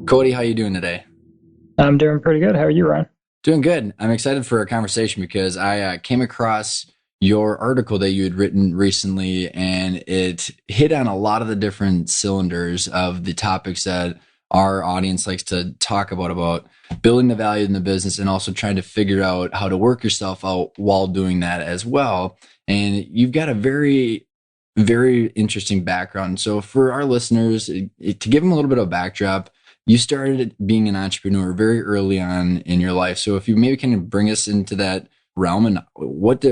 Cody, how you doing today? I'm doing pretty good. How are you, Ryan? Doing good. I'm excited for our conversation because I came across your article that you had written recently, and it hit on a lot of the different cylinders of the topics that our audience likes to talk about building the value in the business and also trying to figure out how to work yourself out while doing that as well. And you've got a very interesting background. So for our listeners, to give them a little bit of backdrop, you started being an entrepreneur very early on in your life. So if you maybe can bring us into that realm, and what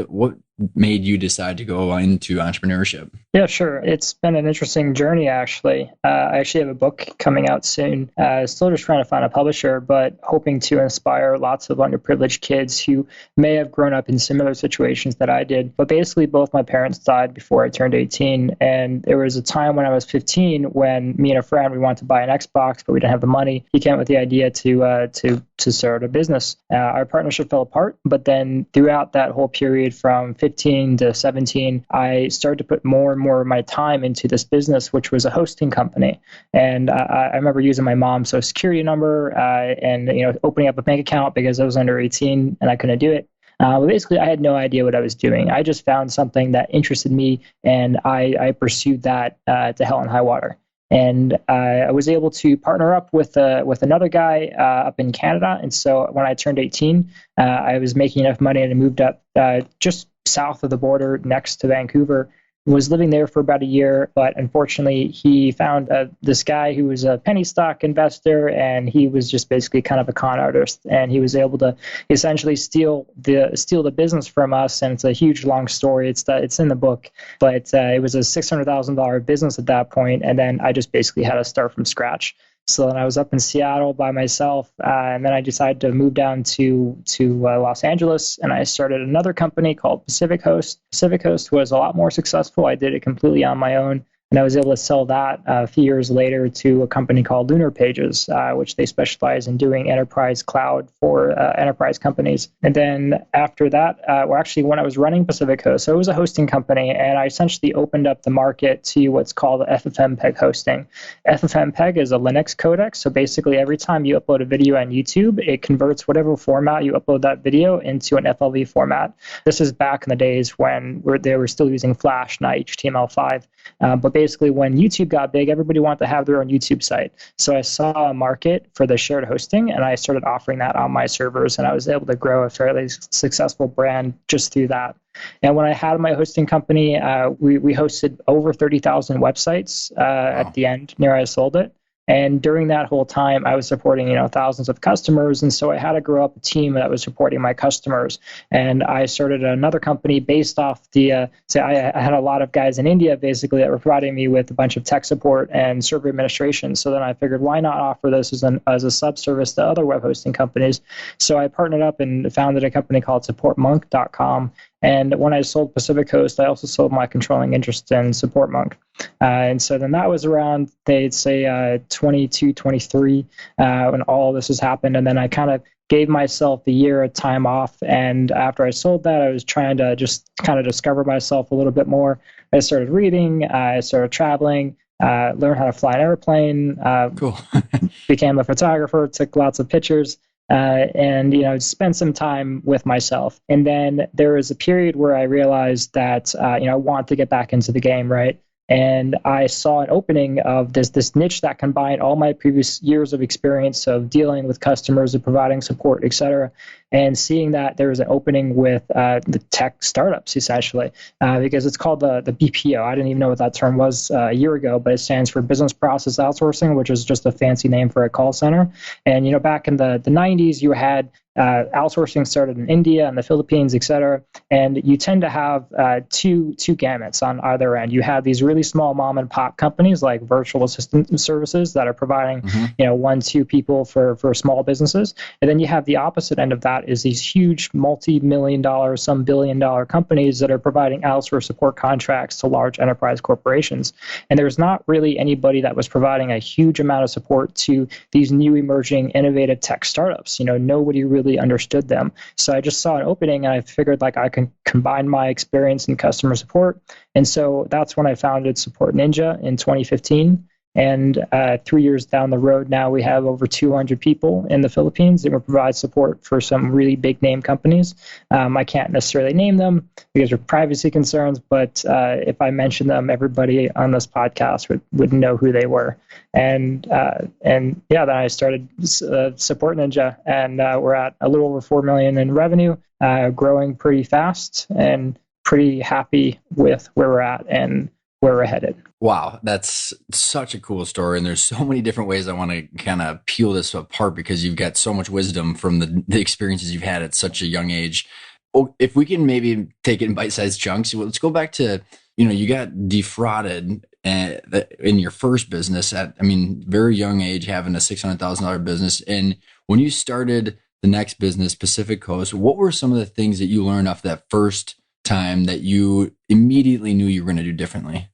made you decide to go into entrepreneurship? Yeah, sure. It's been an interesting journey, actually. I actually have a book coming out soon. Still just trying to find a publisher, but hoping to inspire lots of underprivileged kids who may have grown up in similar situations that I did. But basically, both my parents died before I turned 18. And there was a time when I was 15 when me and a friend, we wanted to buy an Xbox, but we didn't have the money. He came up with the idea to start a business. Our partnership fell apart, but then throughout that whole period from 15 to 17, I started to put more and more of my time into this business, which was a hosting company. And I remember using my mom's social security number and opening up a bank account because I was under 18 and I couldn't do it. But basically, I had no idea what I was doing. I just found something that interested me, and I pursued that to hell and high water. And I was able to partner up with another guy up in Canada. And so when I turned 18, I was making enough money and I moved up just south of the border next to Vancouver. Was living there for about a year, but unfortunately, he found this guy who was a penny stock investor, and he was just basically kind of a con artist, and he was able to essentially steal the business from us. And it's a huge, long story. It's in the book, but it was a $600,000 business at that point, and then I just basically had to start from scratch. So then I was up in Seattle by myself, and then I decided to move down to Los Angeles, and I started another company called Pacific Host. Pacific Host was a lot more successful. I did it completely on my own, and I was able to sell that a few years later to a company called Lunar Pages, which they specialize in doing enterprise cloud for enterprise companies. And then after that, actually, when I was running Pacific Host, so it was a hosting company, and I essentially opened up the market to what's called FFmpeg hosting. FFmpeg is a Linux codec, so basically every time you upload a video on YouTube, it converts whatever format you upload that video into an FLV format. This is back in the days when they were still using Flash, not HTML5. But basically, when YouTube got big, everybody wanted to have their own YouTube site. So I saw a market for the shared hosting, and I started offering that on my servers, and I was able to grow a fairly successful brand just through that. And when I had my hosting company, we hosted over 30,000 websites Wow. at the end, near I sold it. And during that whole time, I was supporting, thousands of customers. And so I had to grow up a team that was supporting my customers. And I started another company based off I had a lot of guys in India basically that were providing me with a bunch of tech support and server administration. So then I figured, why not offer this as a sub-service to other web hosting companies? So I partnered up and founded a company called SupportMonk.com. And when I sold Pacific Coast, I also sold my controlling interest in SupportMonk. And so then that was around, they'd say 22, 23, when all this has happened. And then I kind of gave myself a year of time off. And after I sold that, I was trying to just kind of discover myself a little bit more. I started reading, I started traveling, learned how to fly an airplane, Cool. became a photographer, took lots of pictures. And spend some time with myself. And then there was a period where I realized that I want to get back into the game, right? And I saw an opening of this niche that combined all my previous years of experience of dealing with customers and providing support, et cetera, and seeing that there was an opening with the tech startups, essentially, because it's called the BPO. I didn't even know what that term was a year ago, but it stands for Business Process Outsourcing, which is just a fancy name for a call center. And, back in the 90s, you had outsourcing started in India and the Philippines, et cetera. And you tend to have two gamuts on either end. You have these really small mom and pop companies like virtual assistant services that are providing, one, two people for small businesses. And then you have the opposite end of that is these huge multi-million-dollar, some billion-dollar companies that are providing outsourced support contracts to large enterprise corporations. And there's not really anybody that was providing a huge amount of support to these new emerging innovative tech startups. Nobody really understood them. So I just saw an opening and I figured I can combine my experience in customer support. And so that's when I founded SupportNinja in 2015. And 3 years down the road now, we have over 200 people in the Philippines, and we provide support for some really big name companies. I can't necessarily name them because of privacy concerns, but if I mention them, everybody on this podcast would know who they were. And yeah, then I started SupportNinja, and we're at a little over 4 million in revenue, growing pretty fast, and pretty happy with where we're at and where we're headed. Wow, that's such a cool story. And there's so many different ways I want to kind of peel this apart because you've got so much wisdom from the experiences you've had at such a young age. Well, if we can maybe take it in bite-sized chunks, let's go back to, you got defrauded in your first business at, very young age, having a $600,000 business. And when you started the next business, Pacific Coast, what were some of the things that you learned off that first time that you immediately knew you were going to do differently?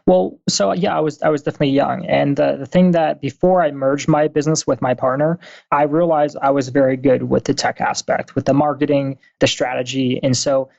Well, so yeah, I was definitely young, and the thing that before I merged my business with my partner, I realized I was very good with the tech aspect, with the marketing, the strategy, and so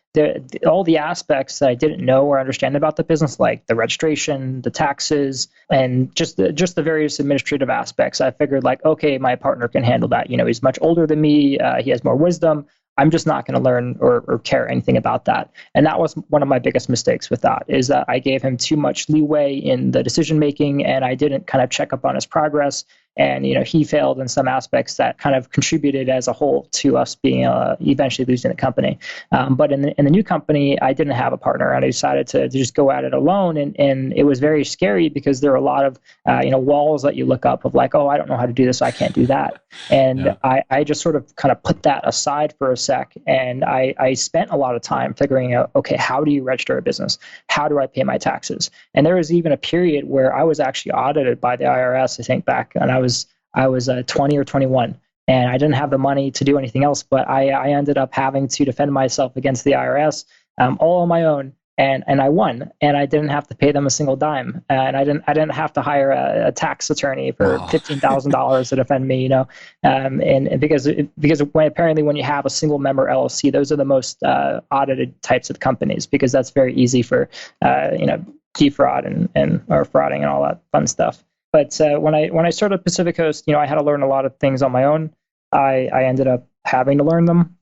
all the aspects that I didn't know or understand about the business, like the registration, the taxes, and just the various administrative aspects, I figured like, okay, my partner can handle that. He's much older than me, he has more wisdom. I'm just not going to learn or care anything about that. And that was one of my biggest mistakes with that, is that I gave him too much leeway in the decision making, and I didn't kind of check up on his progress. And he failed in some aspects that kind of contributed as a whole to us being eventually losing the company. But in the new company, I didn't have a partner, and I decided to just go at it alone. And it was very scary because there are a lot of walls that you look up of like, oh, I don't know how to do this, so I can't do that. And yeah. I just sort of kind of put that aside for a sec, and I spent a lot of time figuring out, okay, how do you register a business? How do I pay my taxes? And there was even a period where I was actually audited by the IRS, I think back, and I was 20 or 21, and I didn't have the money to do anything else, but I ended up having to defend myself against the IRS all on my own, and I won, and I didn't have to pay them a single dime, and I didn't have to hire a tax attorney for $15,000 to defend me, and because when you have a single member LLC, those are the most audited types of companies, because that's very easy for defraud and or frauding and all that fun stuff. But when I started Pacific Coast, I had to learn a lot of things on my own. I ended up having to learn them.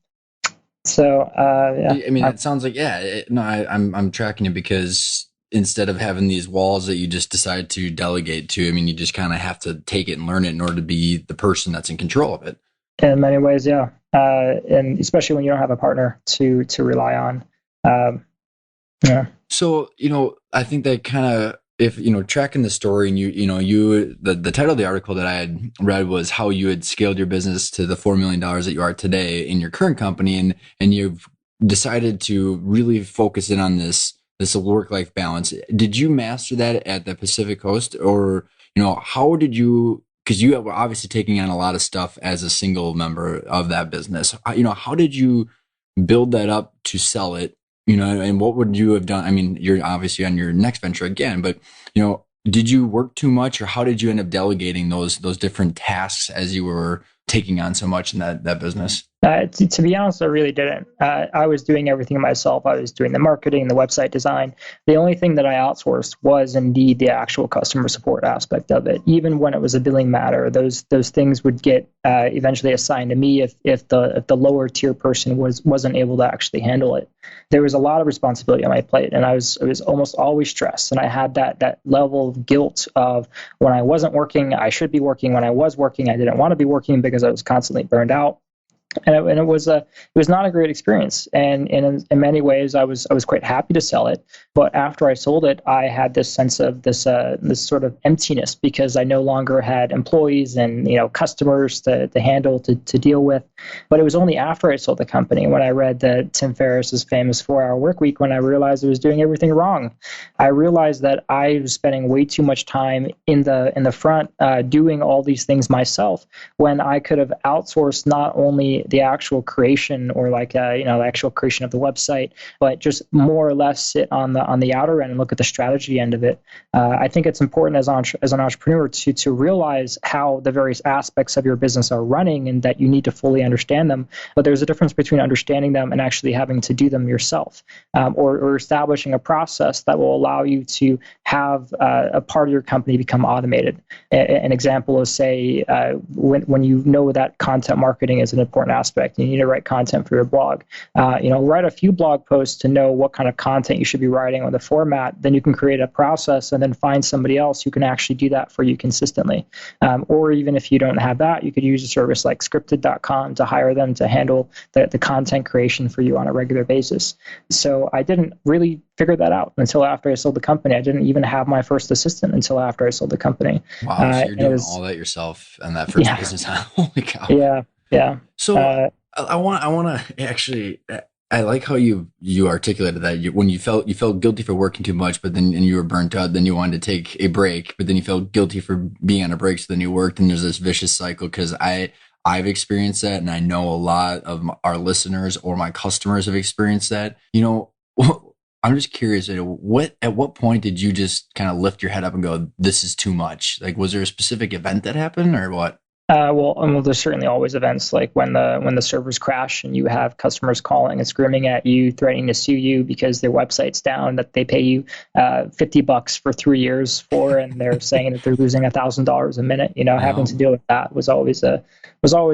So yeah. It sounds like I'm tracking it, because instead of having these walls that you just decide to delegate to, you just kind of have to take it and learn it in order to be the person that's in control of it. In many ways, yeah, and especially when you don't have a partner to rely on. Yeah. So I think that kind of, if tracking the story, and the title of the article that I had read was how you had scaled your business to the $4 million that you are today in your current company, and you've decided to really focus in on this work-life balance. Did you master that at the Pacific Coast, or how did you? Because you were obviously taking on a lot of stuff as a single member of that business. How did you build that up to sell it? And what would you have done? You're obviously on your next venture again, but, did you work too much, or how did you end up delegating those different tasks as you were taking on so much in that business? To be honest, I really didn't. I was doing everything myself. I was doing the marketing, the website design. The only thing that I outsourced was indeed the actual customer support aspect of it. Even when it was a billing matter, those things would get eventually assigned to me if the lower tier person wasn't able to actually handle it. There was a lot of responsibility on my plate, and I was almost always stressed. And I had that level of guilt of, when I wasn't working, I should be working. When I was working, I didn't want to be working because I was constantly burned out. And it was not a great experience. And in many ways, I was quite happy to sell it. But after I sold it, I had this sense of this sort of emptiness, because I no longer had employees and customers to handle, to deal with. But it was only after I sold the company, when I read that Tim Ferriss's famous 4-hour work week, when I realized I was doing everything wrong. I realized that I was spending way too much time in the front doing all these things myself, when I could have outsourced not only the actual creation or the actual creation of the website, but just more or less sit on the outer end and look at the strategy end of it. I think it's important as an entrepreneur to realize how the various aspects of your business are running and that you need to fully understand them. But there's a difference between understanding them and actually having to do them yourself, or establishing a process that will allow you to have a part of your company become automated. An example is, say, when you know that content marketing is an important aspect, you need to write content for your blog. Write a few blog posts to know what kind of content you should be writing on the format. Then you can create a process and then find somebody else who can actually do that for you consistently. Or even if you don't have that, you could use a service like scripted.com to hire them to handle the content creation for you on a regular basis. So I didn't really figure that out until after I sold the company. I didn't even have my first assistant until after I sold the company. Wow, so you're doing all that yourself and that first business. Holy cow. Yeah. So I want to actually, I like how you articulated that when you felt guilty for working too much, but then and you were burnt out, then you wanted to take a break, but then you felt guilty for being on a break, so then you worked, and there's this vicious cycle. Because I've experienced that, and I know a lot of our listeners or my customers have experienced that. I'm just curious, at what point did you just kind of lift your head up and go, "This is too much"? Like, was there a specific event that happened, or what? Well, there's certainly always events like when the servers crash and you have customers calling and screaming at you, threatening to sue you because their website's down that they pay you $50 for 3 years for, and they're saying that they're losing $1,000 a minute. Having to deal with that was always a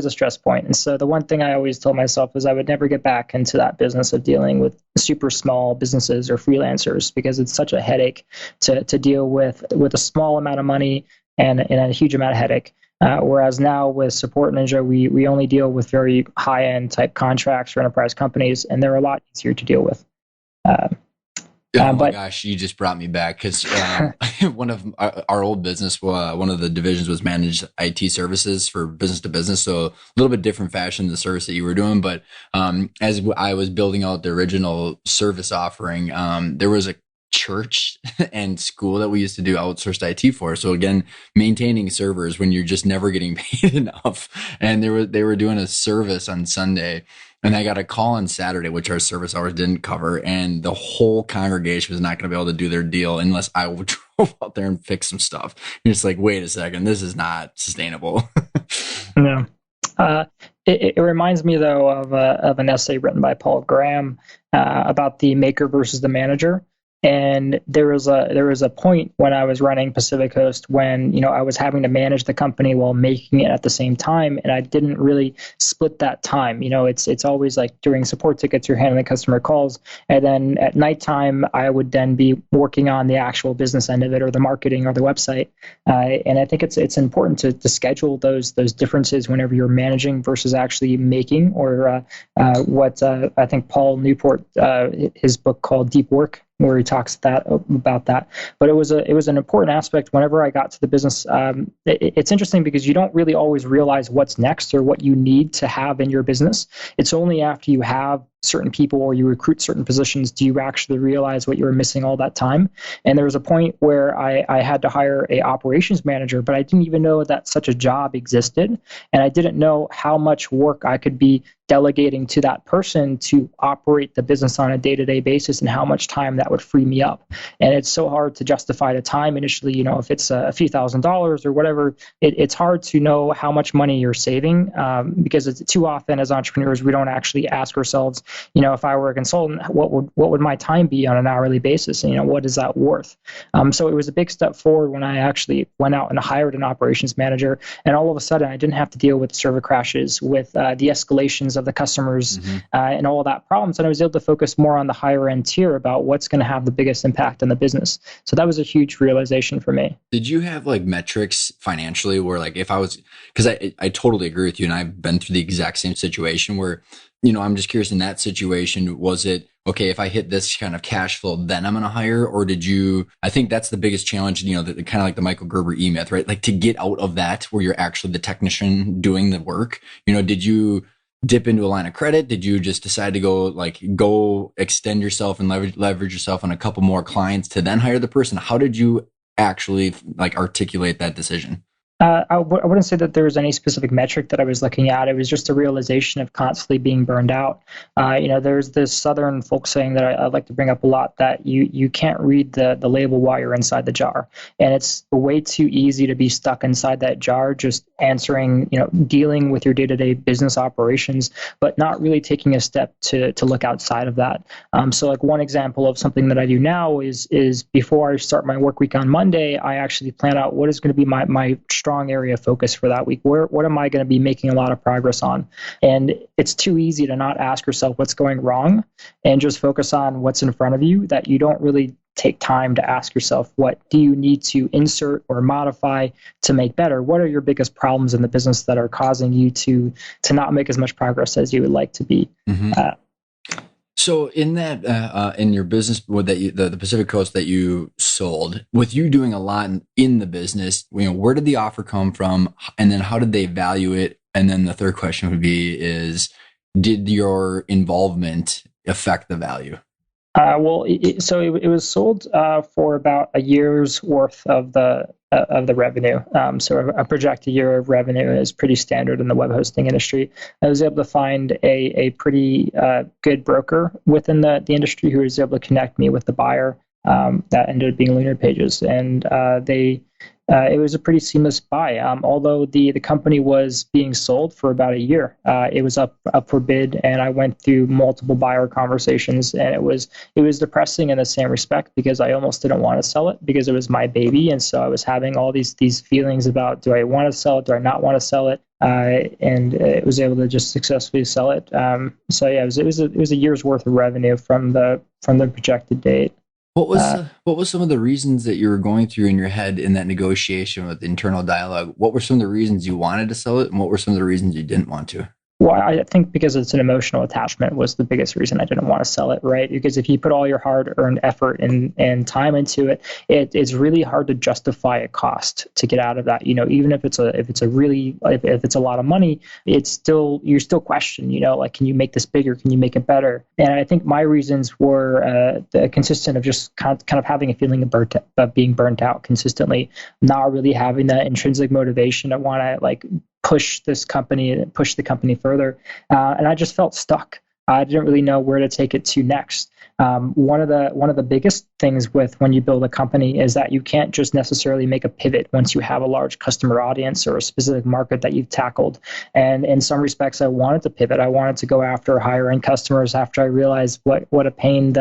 stress point. And so the one thing I always told myself was I would never get back into that business of dealing with super small businesses or freelancers, because it's such a headache to deal with a small amount of money and a huge amount of headache. Whereas now with SupportNinja, we only deal with very high-end type contracts for enterprise companies, and they're a lot easier to deal with. Oh my gosh, you just brought me back, because one of our old business, one of the divisions was managed IT services for business to business. So a little bit different fashion than the service that you were doing. But as I was building out the original service offering, there was a church and school that we used to do outsourced IT for. So again, maintaining servers when you're just never getting paid enough. And they were doing a service on Sunday, and I got a call on Saturday, which our service hours didn't cover. And the whole congregation was not going to be able to do their deal unless I would drove out there and fix some stuff. And it's like, wait a second, this is not sustainable. No. It reminds me, though, of an essay written by Paul Graham about the maker versus the manager. And there was a point when I was running Pacific Coast when I was having to manage the company while making it at the same time, and I didn't really split that time. It's always like during support tickets you're handling customer calls, and then at nighttime I would then be working on the actual business end of it, or the marketing, or the website. And I think it's important to schedule those differences whenever you're managing versus actually making, or what I think Paul Newport, his book called Deep Work, where he talks about that. But it was an important aspect whenever I got to the business. It's interesting because you don't really always realize what's next or what you need to have in your business. It's only after you have certain people or you recruit certain positions do you actually realize what you were missing all that time. And there was a point where I had to hire a operations manager, but I didn't even know that such a job existed. And I didn't know how much work I could be delegating to that person to operate the business on a day-to-day basis, and how much time that would free me up. And it's so hard to justify the time initially. If it's a few $1,000s or whatever, it's hard to know how much money you're saving, because it's too often as entrepreneurs, we don't actually ask ourselves, if I were a consultant, what would my time be on an hourly basis? And, what is that worth? So it was a big step forward when I actually went out and hired an operations manager. And all of a sudden, I didn't have to deal with server crashes, with the escalations of the customers, and all of that problems. And I was able to focus more on the higher end tier about what's going to have the biggest impact on the business. So that was a huge realization for me. Did you have like metrics financially where, like, if I was, because I totally agree with you, and I've been through the exact same situation where, I'm just curious, in that situation, was it, okay, if I hit this kind of cash flow, then I'm going to hire? Or did you, I think that's the biggest challenge, kind of like the Michael Gerber E-Myth, right? Like, to get out of that where you're actually the technician doing the work, did you dip into a line of credit? Did you just decide to go extend yourself and leverage yourself on a couple more clients to then hire the person? How did you actually articulate that decision? I wouldn't say that there was any specific metric that I was looking at. It was just a realization of constantly being burned out. There's this Southern folk saying that I like to bring up a lot, that you can't read the label while you're inside the jar, and it's way too easy to be stuck inside that jar, just answering, dealing with your day-to-day business operations, but not really taking a step to look outside of that. So like one example of something that I do now is before I start my work week on Monday, I actually plan out what is going to be my strong area of focus for that week. What am I going to be making a lot of progress on? And it's too easy to not ask yourself what's going wrong and just focus on what's in front of you, that you don't really take time to ask yourself, what do you need to insert or modify to make better? What are your biggest problems in the business that are causing you to not make as much progress as you would like to be? Mm-hmm. So in that, in your business with the Pacific Coast that you sold, with you doing a lot in the business, where did the offer come from, and then how did they value it? And then the third question would be did your involvement affect the value? It was sold for about a year's worth of the revenue. So a projected year of revenue is pretty standard in the web hosting industry. I was able to find a pretty good broker within the industry who was able to connect me with the buyer. That ended up being Lunar Pages, and it was a pretty seamless buy. Although the company was being sold for about a year, it was up for bid, and I went through multiple buyer conversations, and it was depressing in the same respect, because I almost didn't want to sell it because it was my baby, and so I was having all these feelings about, do I want to sell it, do I not want to sell it? And it was able to just successfully sell it. It was a year's worth of revenue from the projected date. What was some of the reasons that you were going through in your head in that negotiation with internal dialogue? What were some of the reasons you wanted to sell it, and what were some of the reasons you didn't want to? Well, I think because it's an emotional attachment was the biggest reason I didn't want to sell it, right? Because if you put all your hard-earned effort and time into it, it's really hard to justify a cost to get out of that. Even if it's a lot of money, you're still questioned. Like, can you make this bigger? Can you make it better? And I think my reasons were consistent of just kind of having a feeling of being burnt out consistently, not really having that intrinsic motivation to want to push the company further, and I just felt stuck. I didn't really know where to take it to next. One of the biggest things with when you build a company is that you can't just necessarily make a pivot once you have a large customer audience or a specific market that you've tackled. And in some respects, I wanted to pivot. I wanted to go after higher end customers after I realized what a pain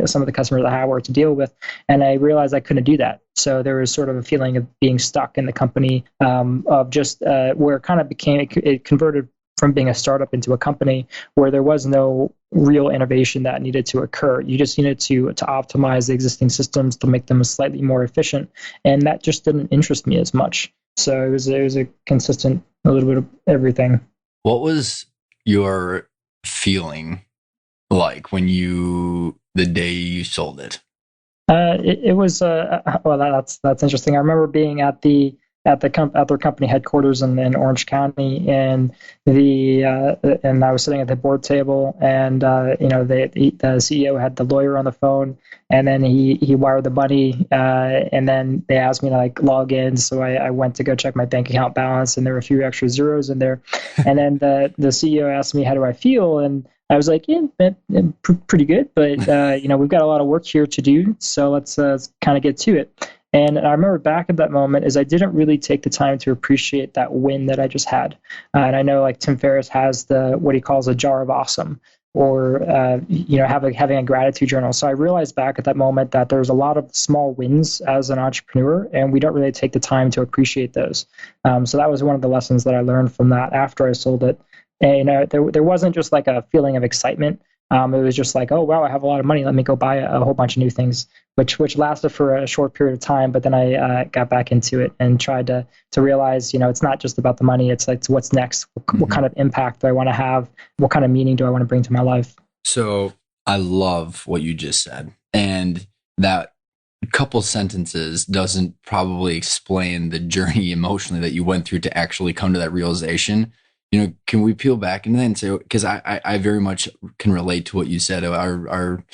some of the customers I had were to deal with, and I realized I couldn't do that. So there was sort of a feeling of being stuck in the company, of just where it kind of it converted from being a startup into a company where there was no real innovation that needed to occur. You just needed to optimize the existing systems to make them slightly more efficient, and that just didn't interest me as much. So it was a consistent, a little bit of everything. What was your feeling like the day you sold it? It was well, that's interesting. I remember being at their company headquarters in Orange County, and I was sitting at the board table, and the CEO had the lawyer on the phone, and then he wired the money, and then they asked me to log in, so I went to go check my bank account balance, and there were a few extra zeros in there, and then the CEO asked me, how do I feel? And I was like, pretty good, but we've got a lot of work here to do, so let's kind of get to it. And I remember back at that moment is I didn't really take the time to appreciate that win that I just had. And I know Tim Ferriss has what he calls a jar of awesome, or having a gratitude journal. So I realized back at that moment that there's a lot of small wins as an entrepreneur, and we don't really take the time to appreciate those. So that was one of the lessons that I learned from that after I sold it. And there wasn't just a feeling of excitement. It was just oh wow, I have a lot of money. Let me go buy a whole bunch of new things, which lasted for a short period of time. But then I got back into it and tried to realize, it's not just about the money. It's what's next. What kind of impact do I want to have? What kind of meaning do I want to bring to my life? So I love what you just said, and that couple sentences doesn't probably explain the journey emotionally that you went through to actually come to that realization. Can we peel back into that and say, because I very much can relate to what you said. Our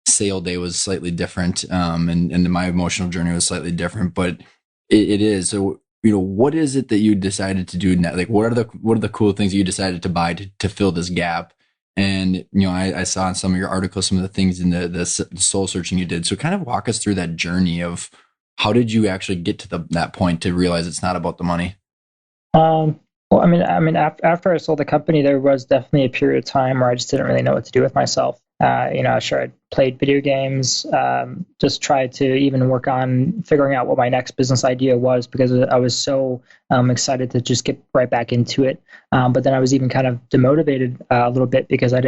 sale day was slightly different, and my emotional journey was slightly different, but it is. So, what is it that you decided to do now? Like, what are the cool things you decided to buy to fill this gap? And, I saw in some of your articles, some of the things in the soul searching you did. So kind of walk us through that journey of how did you actually get to that point to realize it's not about the money? Well, after I sold the company, there was definitely a period of time where I just didn't really know what to do with myself. Sure, I played video games, just tried to even work on figuring out what my next business idea was because I was so excited to just get right back into it. But then I was even kind of demotivated a little bit because I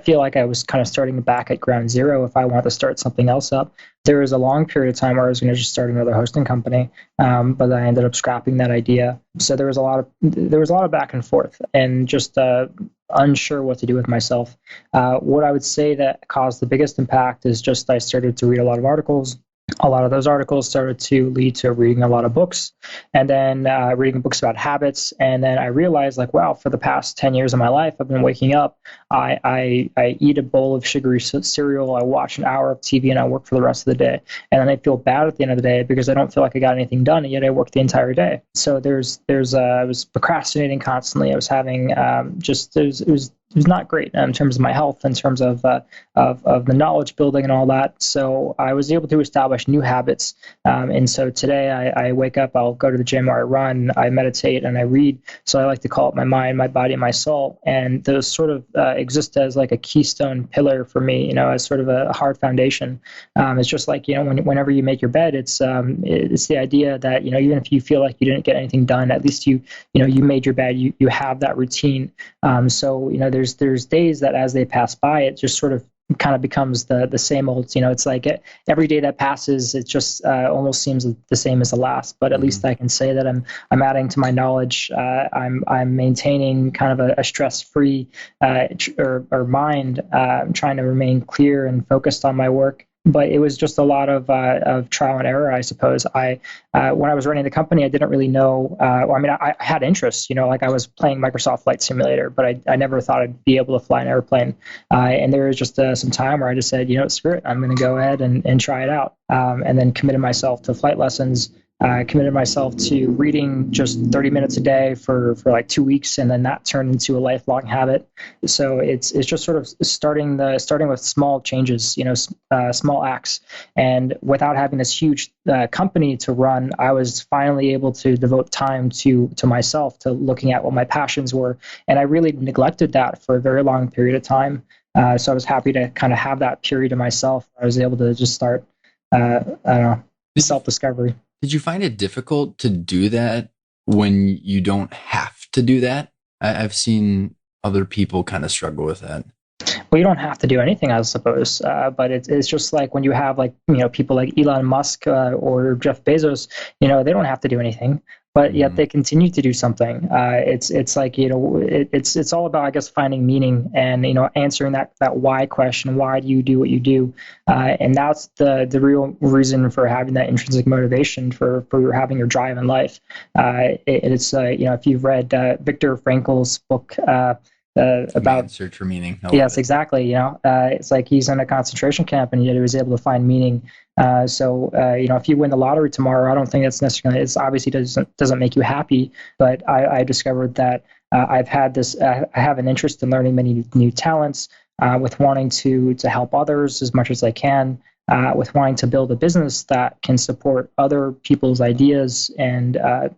feel like I was kind of starting back at ground zero if I wanted to start something else up. There was a long period of time where I was going to just start another hosting company, but I ended up scrapping that idea. So there was a lot of back and forth, and just unsure what to do with myself. What I would say that caused the biggest impact is just I started to read a lot of articles. A lot of those articles started to lead to reading a lot of books, and then reading books about habits. And then I realized, like, wow, for the past 10 years of my life, I've been waking up. I eat a bowl of sugary cereal. I watch an hour of TV, and I work for the rest of the day. And then I feel bad at the end of the day because I don't feel like I got anything done, and yet I worked the entire day. So I was procrastinating constantly. I was having it was not great in terms of my health, in terms of the knowledge building and all that. So I was able to establish new habits. And so today I wake up, I'll go to the gym or I run, I meditate, and I read. So I like to call it my mind, my body, and my soul. And those sort of exist as like a keystone pillar for me, as sort of a hard foundation. It's just like, whenever you make your bed, it's the idea that, even if you feel like you didn't get anything done, at least you made your bed, you have that routine. So there's days that as they pass by, it just sort of kind of becomes the same old. It's like every day that passes, it just almost seems the same as the last. But at least I can say that I'm adding to my knowledge. I'm maintaining kind of a stress-free or mind. I'm trying to remain clear and focused on my work. But it was just a lot of trial and error, I suppose. When I was running the company, I didn't really know. I had interests, like I was playing Microsoft Flight Simulator, but I never thought I'd be able to fly an airplane. And there was just some time where I just said, screw it, I'm going to go ahead and try it out. And then committed myself to flight lessons. Committed myself to reading just 30 minutes a day for like 2 weeks, and then that turned into a lifelong habit. So it's just sort of starting with small changes, small acts, and without having this huge company to run, I was finally able to devote time to myself, to looking at what my passions were, and I really neglected that for a very long period of time. So I was happy to kind of have that period to myself. I was able to just start, I don't know, self-discovery. Did you find it difficult to do that when you don't have to do that? I've seen other people kind of struggle with that. Well, you don't have to do anything, I suppose, but it's just like when you have people like Elon Musk or Jeff Bezos, they don't have to do anything, but yet they continue to do something. It's like it's all about, I guess, finding meaning and answering that why question. Why do you do what you do? And that's the real reason for having that intrinsic motivation for having your drive in life. It's if you've read Viktor Frankl's book. About search for meaning. Yes, exactly. It's like he's in a concentration camp and yet he was able to find meaning. So if you win the lottery tomorrow, I don't think that's necessarily, it's obviously doesn't make you happy, but I discovered that I have an interest in learning many new talents, with wanting to help others as much as I can, with wanting to build a business that can support other people's ideas, and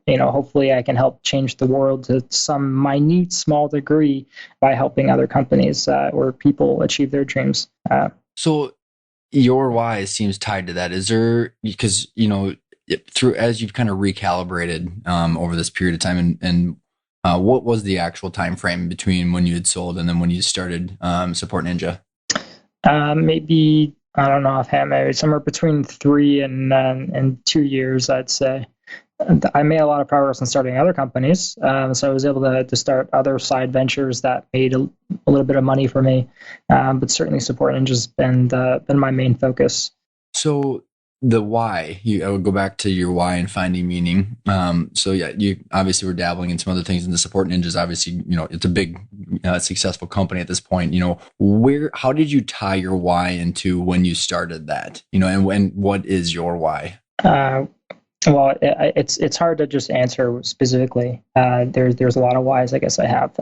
hopefully I can help change the world to some minute, small degree by helping other companies or people achieve their dreams. So your why seems tied to that. Is there, because through as you've kind of recalibrated over this period of time, and what was the actual time frame between when you had sold and then when you started SupportNinja? Maybe, I don't know offhand, maybe somewhere between 3 and 2 years, I'd say. I made a lot of progress in starting other companies, so I was able to start other side ventures that made a little bit of money for me. But certainly SupportNinja's been my main focus. So the why, I would go back to your why and finding meaning. So yeah, you obviously were dabbling in some other things, and the SupportNinja's obviously, it's a big, successful company at this point. How did you tie your why into when you started that? And what is your why? Well, it's hard to just answer specifically. There's a lot of whys I guess I have.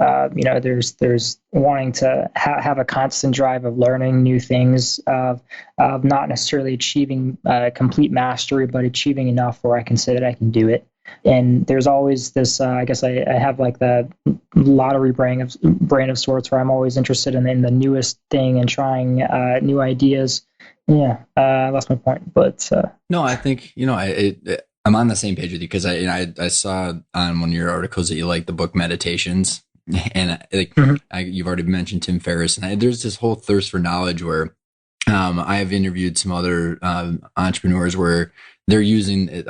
There's wanting to have a constant drive of learning new things, of not necessarily achieving complete mastery, but achieving enough where I can say that I can do it. And there's always this. I guess I have like the lottery brain of sorts, where I'm always interested in the newest thing and trying new ideas. Yeah, I lost my point, but No, I think I'm on the same page with you because I saw on one of your articles that you like the book Meditations, and mhm. you've already mentioned Tim Ferriss, and there's this whole thirst for knowledge where I have interviewed some other entrepreneurs where they're using it.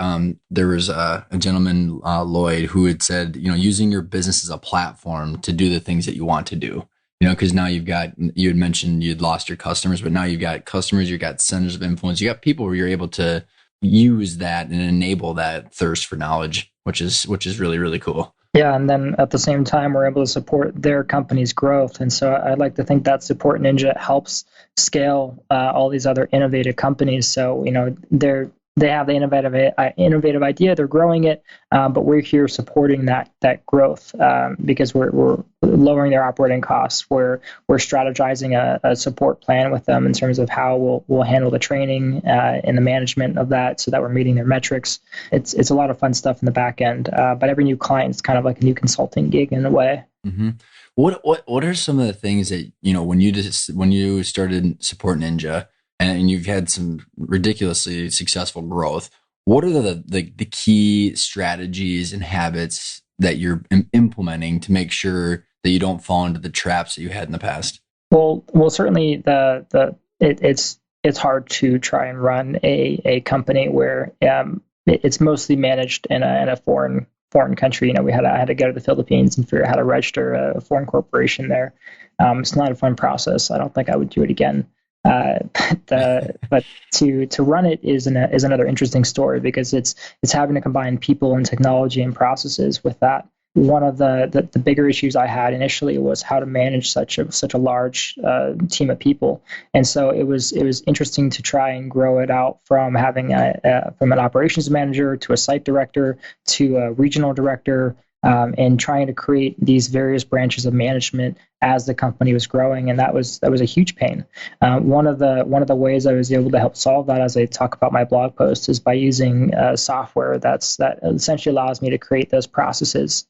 There was a gentleman, Lloyd, who had said, using your business as a platform to do the things that you want to do. Because now you had mentioned you'd lost your customers, but now you've got customers, you've got centers of influence, you got people where you're able to use that and enable that thirst for knowledge, which is really, really cool. Yeah, and then at the same time, we're able to support their company's growth. And so I'd like to think that Support Ninja helps scale all these other innovative companies. So they have the innovative idea, they're growing it, but we're here supporting that growth because we're lowering their operating costs. We're strategizing a support plan with them in terms of how we'll handle the training and the management of that, so that we're meeting their metrics. It's a lot of fun stuff in the back end, but every new client is kind of like a new consulting gig in a way. hmm what are some of the things that when you started Support Ninja and you've had some ridiculously successful growth? What are the key strategies and habits that you're implementing to make sure that you don't fall into the traps that you had in the past? Well, certainly it's hard to try and run a company where it's mostly managed in a foreign country. I had to go to the Philippines and figure out how to register a foreign corporation there. It's not a fun process. I don't think I would do it again. But to run it is another interesting story, because it's having to combine people and technology and processes with that. One of the bigger issues I had initially was how to manage such a large team of people, and so it was interesting to try and grow it out from having from an operations manager to a site director to a regional director, and trying to create these various branches of management as the company was growing, and that was a huge pain. One of the ways I was able to help solve that, as I talk about my blog post, is by using software that essentially allows me to create those processes.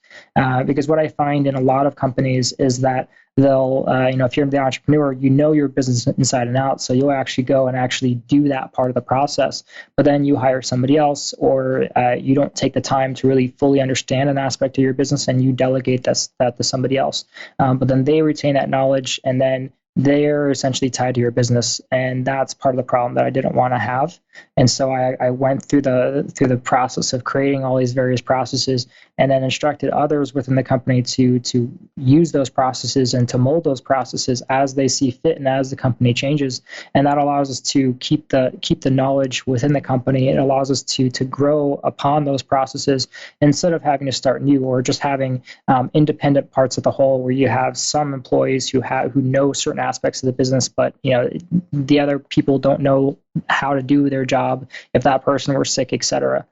Because what I find in a lot of companies is that they'll, if you're the entrepreneur, your business inside and out, so you'll actually go and actually do that part of the process. But then you hire somebody else, or you don't take the time to really fully understand an aspect of your business, and you delegate that to somebody else. But then they retain that knowledge, and then they're essentially tied to your business, and that's part of the problem that I didn't want to have. And so I went through the process of creating all these various processes, and then instructed others within the company to use those processes and to mold those processes as they see fit and as the company changes. And that allows us to keep the knowledge within the company. It allows us to grow upon those processes instead of having to start new, or just having independent parts of the whole, where you have some employees who know certain aspects of the business, but the other people don't know how to do their job if that person were sick, etc.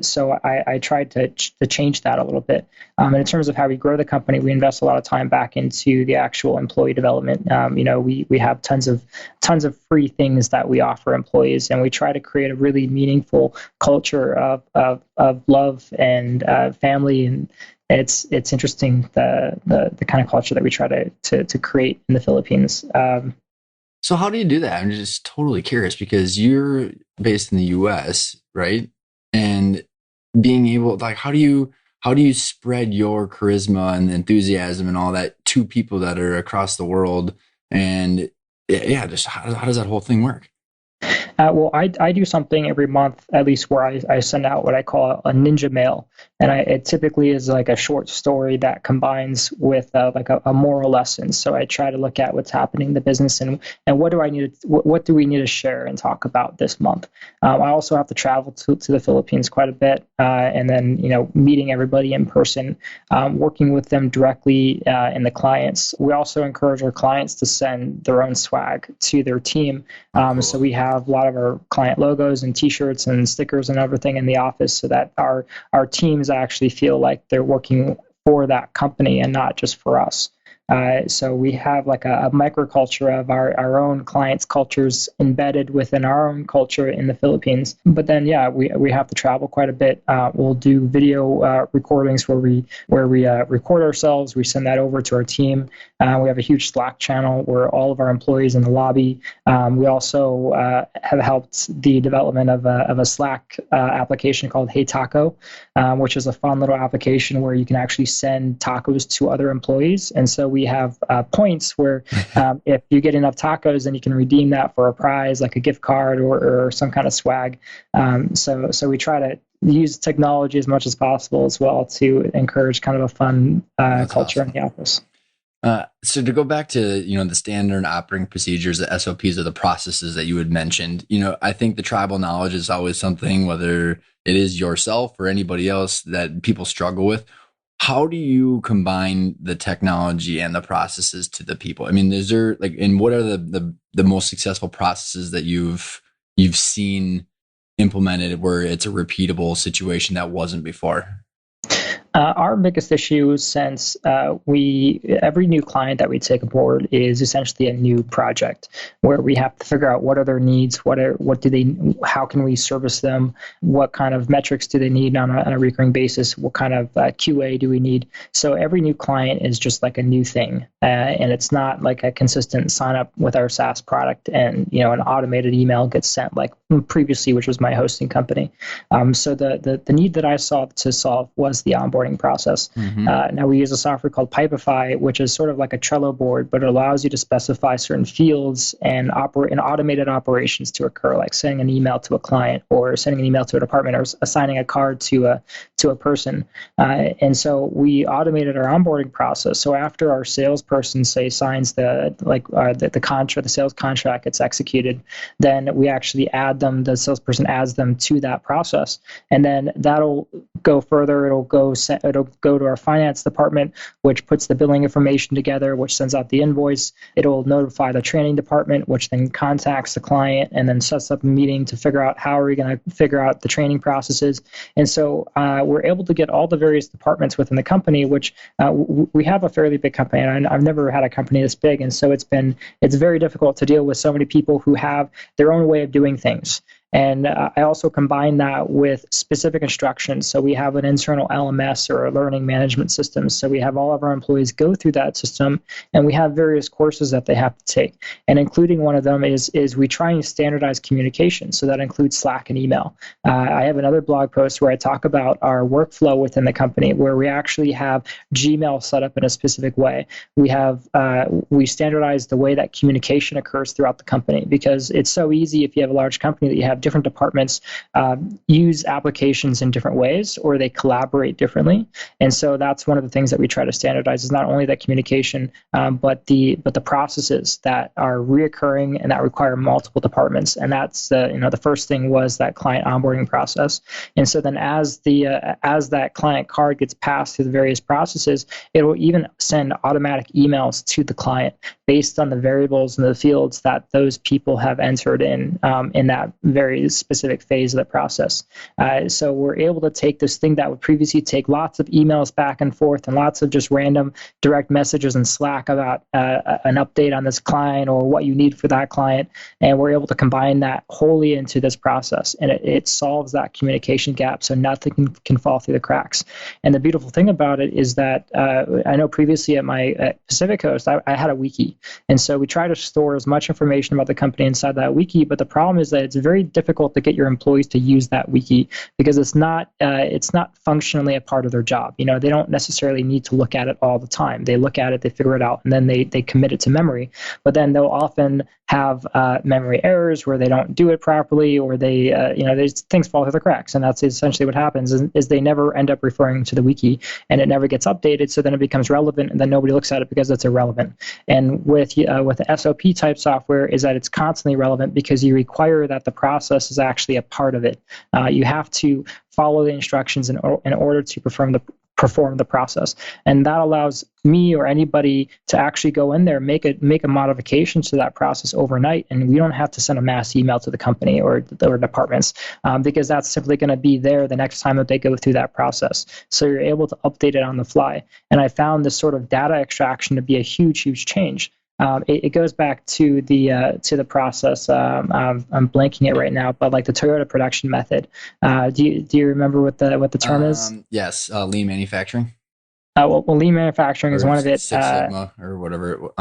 So I tried to change that a little bit. And in terms of how we grow the company, we invest a lot of time back into the actual employee development. We have tons of free things that we offer employees, and we try to create a really meaningful culture of love and family. And it's interesting the kind of culture that we try to create in the Philippines. So how do you do that? I'm just totally curious because you're based in the US, right? And being able, like, how do you spread your charisma and enthusiasm and all that to people that are across the world? And yeah, just how does that whole thing work? Well, I do something every month, at least, where I send out what I call a ninja mail. And it typically is like a short story that combines with like a moral lesson. So I try to look at what's happening in the business, and what do we need to share and talk about this month. I also have to travel to the Philippines quite a bit, and then meeting everybody in person, working with them directly, and the clients. We also encourage our clients to send their own swag to their team. Oh, So cool. we have lots lot of our client logos and T-shirts and stickers and everything in the office, so that our teams actually feel like they're working for that company and not just for us. So we have like a microculture of our own clients' cultures embedded within our own culture in the Philippines. But then, yeah, we have to travel quite a bit. We'll do video recordings where we record ourselves. We send that over to our team. We have a huge Slack channel where all of our employees in the lobby. We also have helped the development of a Slack application called Hey Taco, which is a fun little application where you can actually send tacos to other employees. And so we have points where if you get enough tacos, then you can redeem that for a prize, like a gift card or some kind of swag. So we try to use technology as much as possible as well to encourage kind of a fun culture awesome. In the office. So to go back to, the standard operating procedures, the SOPs or the processes that you had mentioned, I think the tribal knowledge is always something, whether it is yourself or anybody else, that people struggle with. How do you combine the technology and the processes to the people? I mean, is there and what are the most successful processes that you've seen implemented where it's a repeatable situation that wasn't before? Our biggest issue, since every new client that we take aboard is essentially a new project where we have to figure out what are their needs, how can we service them, what kind of metrics do they need on a recurring basis, what kind of QA do we need. So every new client is just like a new thing, and it's not like a consistent sign up with our SaaS product and an automated email gets sent like previously, which was my hosting company. So the need that I saw to solve was the onboarding process. Mm-hmm. Now we use a software called Pipify, which is sort of like a Trello board, but it allows you to specify certain fields and automated operations to occur, like sending an email to a client or sending an email to a department or assigning a card to a person. And so we automated our onboarding process. So after our salesperson signs the contract, the sales contract gets executed, then we actually the salesperson adds them to that process, and then that'll go further. It'll go to our finance department, which puts the billing information together, which sends out the invoice. It'll notify the training department, which then contacts the client and then sets up a meeting to figure out how are we going to figure out the training processes. And so we're able to get all the various departments within the company, which we have a fairly big company, and I've never had a company this big. And so it's very difficult to deal with so many people who have their own way of doing things. And I also combine that with specific instructions. So we have an internal LMS or a learning management system. So we have all of our employees go through that system, and we have various courses that they have to take. And including one of them is we try and standardize communication. So that includes Slack and email. I have another blog post where I talk about our workflow within the company, where we actually have Gmail set up in a specific way. We standardize the way that communication occurs throughout the company, because it's so easy if you have a large company that you have different departments use applications in different ways, or they collaborate differently. And so that's one of the things that we try to standardize, is not only that communication, but the processes that are reoccurring and that require multiple departments. And that's the first thing was that client onboarding process. And so then as that client card gets passed through the various processes, it will even send automatic emails to the client based on the variables and the fields that those people have entered in that very specific phase of the process. So we're able to take this thing that would previously take lots of emails back and forth and lots of just random direct messages in Slack about an update on this client or what you need for that client, and we're able to combine that wholly into this process, and it solves that communication gap so nothing can fall through the cracks. And the beautiful thing about it is that I know previously at Pacific Coast, I had a wiki, and so we try to store as much information about the company inside that wiki, but the problem is that it's very difficult to get your employees to use that wiki, because it's not functionally a part of their job. They don't necessarily need to look at it all the time. They look at it, they figure it out, and then they commit it to memory. But then they'll often have memory errors where they don't do it properly, or things fall through the cracks. And that's essentially what happens is they never end up referring to the wiki, and it never gets updated. So then it becomes relevant, and then nobody looks at it because it's irrelevant. And with the SOP type software is that it's constantly relevant, because you require that the process is actually a part of it. You have to follow the instructions in order to perform perform the process. And that allows me or anybody to actually go in there, make a modification to that process overnight, and we don't have to send a mass email to the company or departments, because that's simply going to be there the next time that they go through that process. So you're able to update it on the fly. And I found this sort of data extraction to be a huge change. It goes back to the process. I'm blanking it right now, but like the Toyota production method. Do you remember what the term is? Yes, lean manufacturing. Well, lean manufacturing is Or one of it. Six Sigma or whatever.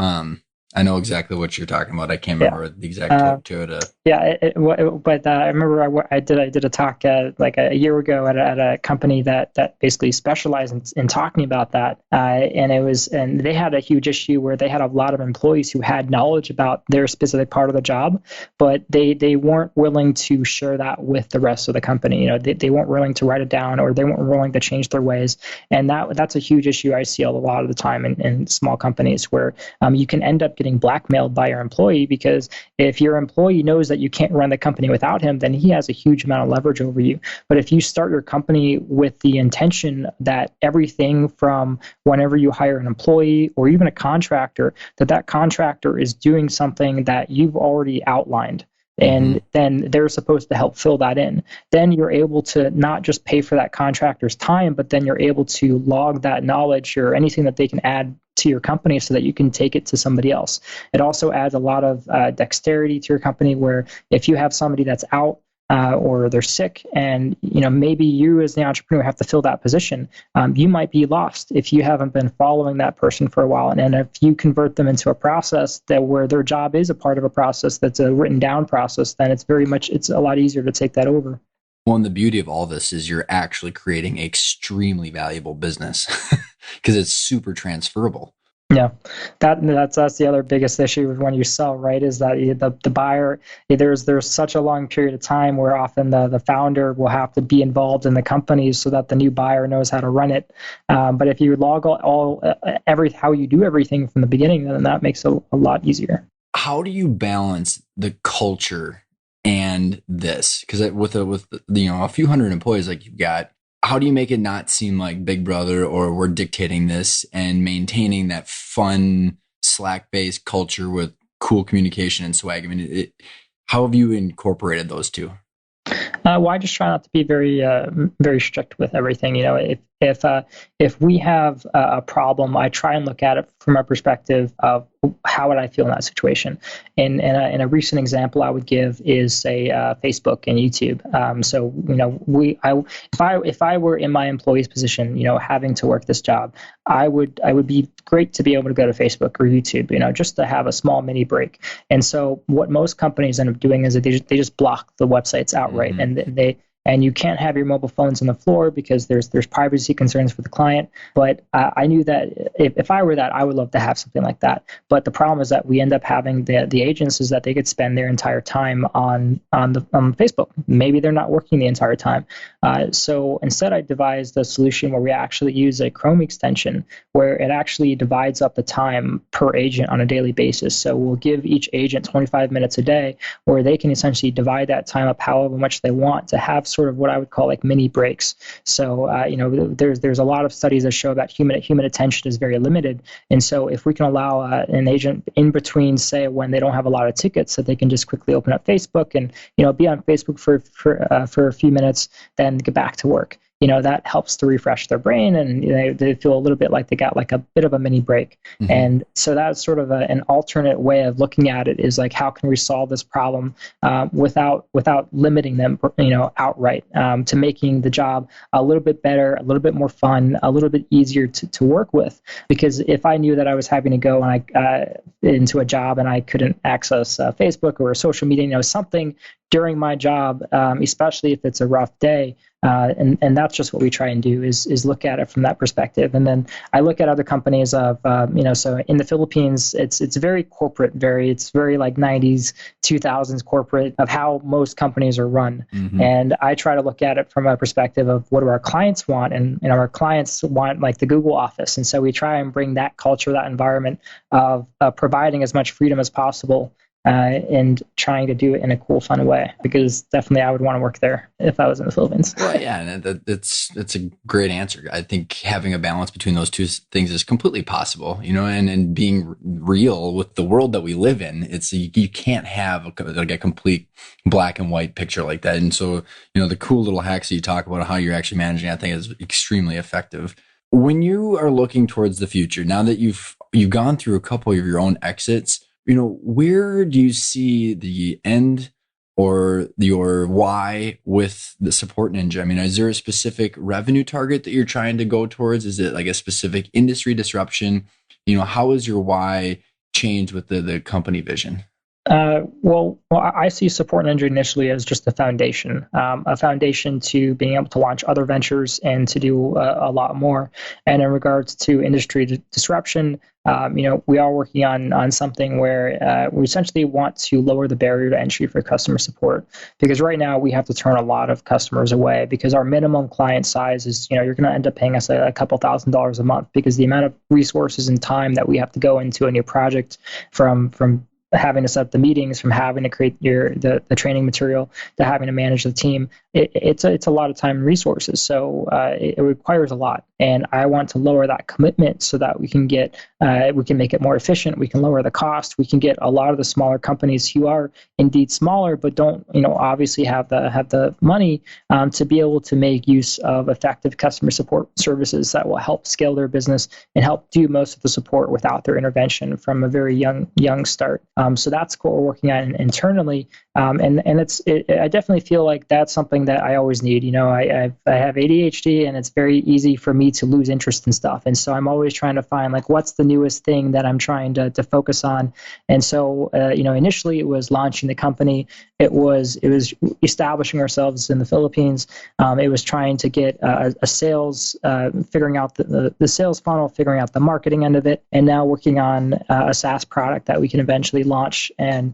I know exactly what you're talking about. I can't Yeah. remember the exact Toyota. Yeah, but I remember I did a talk like a year ago at a company that basically specialized in talking about that, and they had a huge issue where they had a lot of employees who had knowledge about their specific part of the job, but they weren't willing to share that with the rest of the company. They weren't willing to write it down, or they weren't willing to change their ways, and that's a huge issue I see a lot of the time in small companies where you can end up getting blackmailed by your employee, because if your employee knows that you can't run the company without him, then he has a huge amount of leverage over you. But if you start your company with the intention that everything from whenever you hire an employee or even a contractor, that contractor is doing something that you've already outlined, and then they're supposed to help fill that in, then you're able to not just pay for that contractor's time, but then you're able to log that knowledge or anything that they can add to your company so that you can take it to somebody else. It also adds a lot of dexterity to your company, where if you have somebody that's out or they're sick, and maybe you as the entrepreneur have to fill that position, you might be lost if you haven't been following that person for a while. And if you convert them into a process where their job is a part of a process that's a written down process, then it's a lot easier to take that over. Well, and the beauty of all this is you're actually creating extremely valuable business because it's super transferable. Yeah, that's the other biggest issue when you sell, right? Is that the buyer, there's such a long period of time where often the founder will have to be involved in the company so that the new buyer knows how to run it. But if you log how you do everything from the beginning, then that makes it a lot easier. How do you balance the culture and this? Because with a few hundred employees like you've got, how do you make it not seem like Big Brother or we're dictating this, and maintaining that fun Slack-based culture with cool communication and swag? I mean, how have you incorporated those two? Well, I just try not to be very strict with everything. If we have a problem, I try and look at it from a perspective of how would I feel in that situation. And a recent example I would give is, say, Facebook and YouTube. If I were in my employee's position, having to work this job, I would be great to be able to go to Facebook or YouTube, just to have a small mini break. And so what most companies end up doing is that they just block the websites outright, and you can't have your mobile phones on the floor because there's privacy concerns for the client. But I knew that if I were that, I would love to have something like that. But the problem is that we end up having the agents is that they could spend their entire time on Facebook. Maybe they're not working the entire time. So instead, I devised a solution where we actually use a Chrome extension where it actually divides up the time per agent on a daily basis. So we'll give each agent 25 minutes a day where they can essentially divide that time up however much they want to have sort of what I would call like mini breaks. So, there's a lot of studies that show that human attention is very limited. And so if we can allow an agent in between, say, when they don't have a lot of tickets, that they can just quickly open up Facebook and, be on Facebook for a few minutes, then get back to work. That helps to refresh their brain, and they feel a little bit like they got like a bit of a mini break. Mm-hmm. And so that's sort of an alternate way of looking at it, is like, how can we solve this problem without limiting them, outright, to making the job a little bit better, a little bit more fun, a little bit easier to work with. Because if I knew that I was having to go into a job and I couldn't access Facebook or social media, something during my job, especially if it's a rough day. And that's just what we try and do is look at it from that perspective. And then I look at other companies of, so in the Philippines, it's very corporate, it's very like 90s, 2000s corporate of how most companies are run. Mm-hmm. And I try to look at it from a perspective of what do our clients want, and our clients want like the Google office. And so we try and bring that culture, that environment of providing as much freedom as possible and trying to do it in a cool, fun way, because definitely I would want to work there if I was in the Philippines. Well, yeah, and that's a great answer. I think having a balance between those two things is completely possible, and being real with the world that we live in. You can't have like a complete black and white picture like that. And so, the cool little hacks that you talk about how you're actually managing, I think is extremely effective. When you are looking towards the future, now that you've gone through a couple of your own exits, where do you see the end or your why with the SupportNinja? I mean, is there a specific revenue target that you're trying to go towards? Is it like a specific industry disruption? How is your why changed with the company vision? Well, I see SupportNinja initially as just a foundation to being able to launch other ventures and to do a lot more. And in regards to industry disruption, we are working on something where we essentially want to lower the barrier to entry for customer support. Because right now we have to turn a lot of customers away because our minimum client size is, you're going to end up paying us a couple $1,000s a month, because the amount of resources and time that we have to go into a new project, from having to set up the meetings, from having to create the training material, to having to manage the team, it's a lot of time and resources. So it requires a lot, and I want to lower that commitment so that we can make it more efficient. We can lower the cost. We can get a lot of the smaller companies who are indeed smaller but don't obviously have the money to be able to make use of effective customer support services that will help scale their business and help do most of the support without their intervention from a very young start. So that's what we're working on internally, and I definitely feel like that's something that I always need. I have ADHD, and it's very easy for me to lose interest in stuff, and so I'm always trying to find like what's the newest thing that I'm trying to focus on. And so initially it was launching the company, it was establishing ourselves in the Philippines, it was trying to get a sales, figuring out the sales funnel, figuring out the marketing end of it, and now working on a SaaS product that we can eventually launch and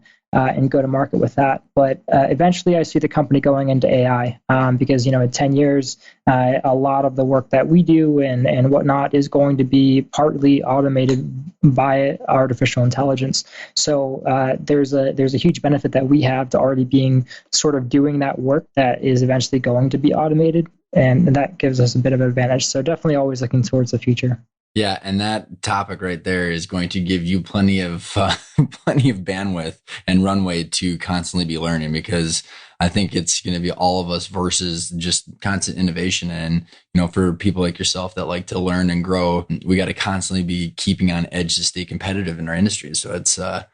go to market with that. But eventually I see the company going into AI, because in 10 years, a lot of the work that we do and whatnot is going to be partly automated by artificial intelligence. So there's a huge benefit that we have to already being sort of doing that work that is eventually going to be automated, and that gives us a bit of an advantage. So definitely always looking towards the future. Yeah, and that topic right there is going to give you plenty of bandwidth and runway to constantly be learning, because I think it's going to be all of us versus just constant innovation. And for people like yourself that like to learn and grow, we got to constantly be keeping on edge to stay competitive in our industry. So it's a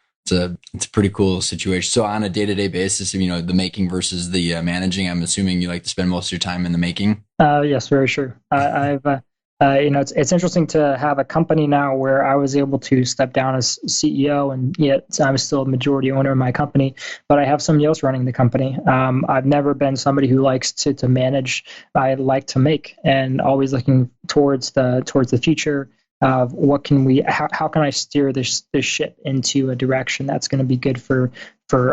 pretty cool situation. So on a day-to-day basis, the making versus the managing, I'm assuming you like to spend most of your time in the making. Yes, very sure. It's interesting to have a company now where I was able to step down as CEO, and yet I'm still a majority owner of my company, but I have somebody else running the company. I've never been somebody who likes to manage. I like to make, and always looking towards the future of how can I steer this ship into a direction that's going to be good for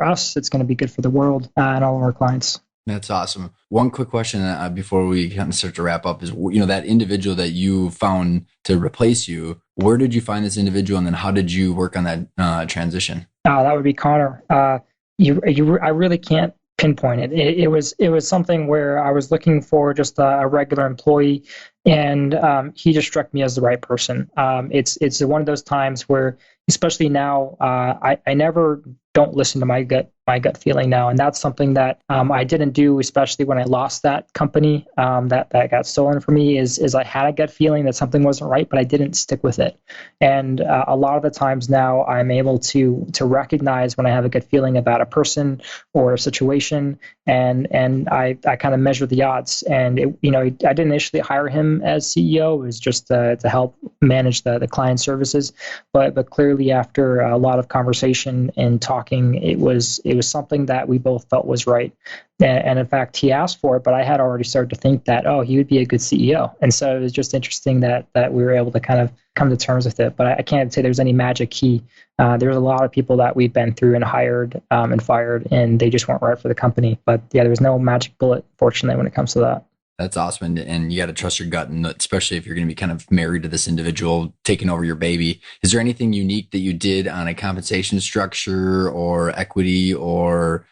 us. It's going to be good for the world and all of our clients. That's awesome. One quick question before we kind of start to wrap up is, that individual that you found to replace you, where did you find this individual, and then how did you work on that transition? That would be Connor. I really can't pinpoint it. It was something where I was looking for just a regular employee, and he just struck me as the right person. It's one of those times where, especially now, I never don't listen to my gut feeling now, and that's something that I didn't do, especially when I lost that company that got stolen from me. Is I had a gut feeling that something wasn't right, but I didn't stick with it. And a lot of the times now, I'm able to recognize when I have a gut feeling about a person or a situation, and I kind of measure the odds. And I didn't initially hire him as CEO; it was just to help manage the client services. But clearly, after a lot of conversation and talking, it was something that we both felt was right. And in fact, he asked for it, but I had already started to think that, he would be a good CEO. And so it was just interesting that we were able to kind of come to terms with it. But I can't say there's any magic key. There's a lot of people that we've been through and hired and fired, and they just weren't right for the company. But yeah, there was no magic bullet, fortunately, when it comes to that. That's awesome. And you got to trust your gut. And especially if you're going to be kind of married to this individual taking over your baby. Is there anything unique that you did on a compensation structure or equity or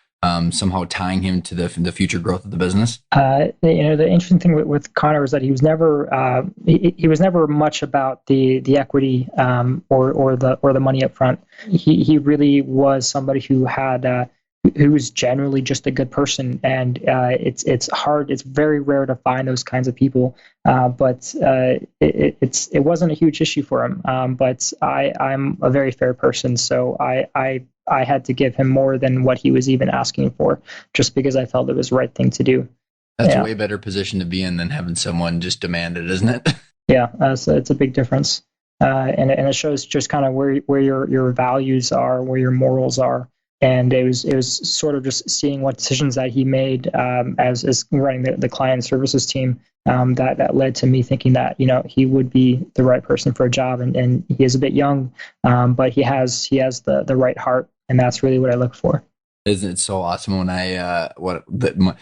somehow tying him to the future growth of the business? The interesting thing with Connor was that he was never much about the equity or the money up front. He really was somebody who was generally just a good person, and it's very rare to find those kinds of people. But it wasn't a huge issue for him. But I'm a very fair person, so I had to give him more than what he was even asking for, just because I felt it was the right thing to do. That's a Yeah, way better position to be in than having someone just demand it, isn't it? yeah. So it's a big difference, and it shows just kind of where your values are, where your morals are. And it was sort of just seeing what decisions that he made as running the client services team, that led to me thinking that he would be the right person for a job, and he is a bit young, but he has the right heart, and that's really what I look for. Isn't it so awesome when the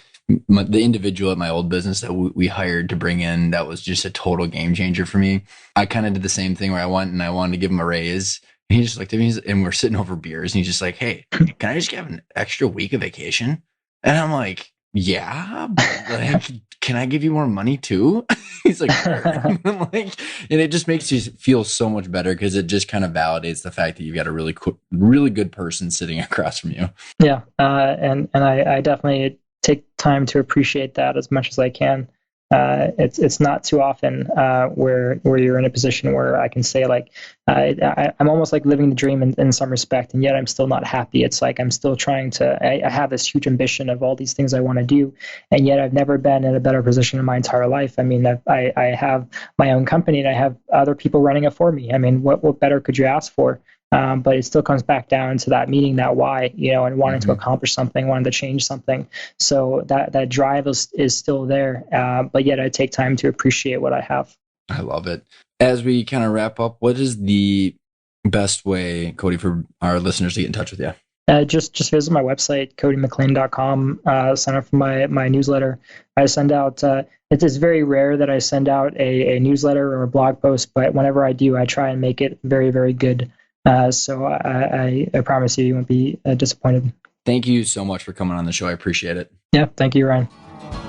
individual at my old business that we hired to bring in, that was just a total game changer for me. I kind of did the same thing where I went and I wanted to give him a raise. And he just looked at me and we're sitting over beers and he's just like, "Hey, can I just get an extra week of vacation?" And I'm like, "Yeah, like, can I give you more money too?" He's like, "Sure." And I'm like, and it just makes you feel so much better because it just kind of validates the fact that you've got a really good person sitting across from you. Yeah, and I definitely take time to appreciate that as much as I can. It's not too often where you're in a position where I can say like I'm almost like living the dream in some respect, and yet I'm still not happy. It's like I'm still trying to. I have this huge ambition of all these things I want to do, and yet I've never been in a better position in my entire life. I mean, I have my own company and I have other people running it for me. I mean, what better could you ask for? But it still comes back down to that meeting that why, and wanting to Mm-hmm. accomplish something, wanting to change something. So that drive is still there, but yet I take time to appreciate what I have. I love it. As we kind of wrap up, what is the best way, Cody, for our listeners to get in touch with you? Just visit my website, codymclain.com. Sign up for my newsletter. I send out. It is very rare that I send out a newsletter or a blog post, but whenever I do, I try and make it very, very good. So I promise you won't be disappointed. Thank you so much for coming on the show. I appreciate it. Yeah, thank you, Ryan.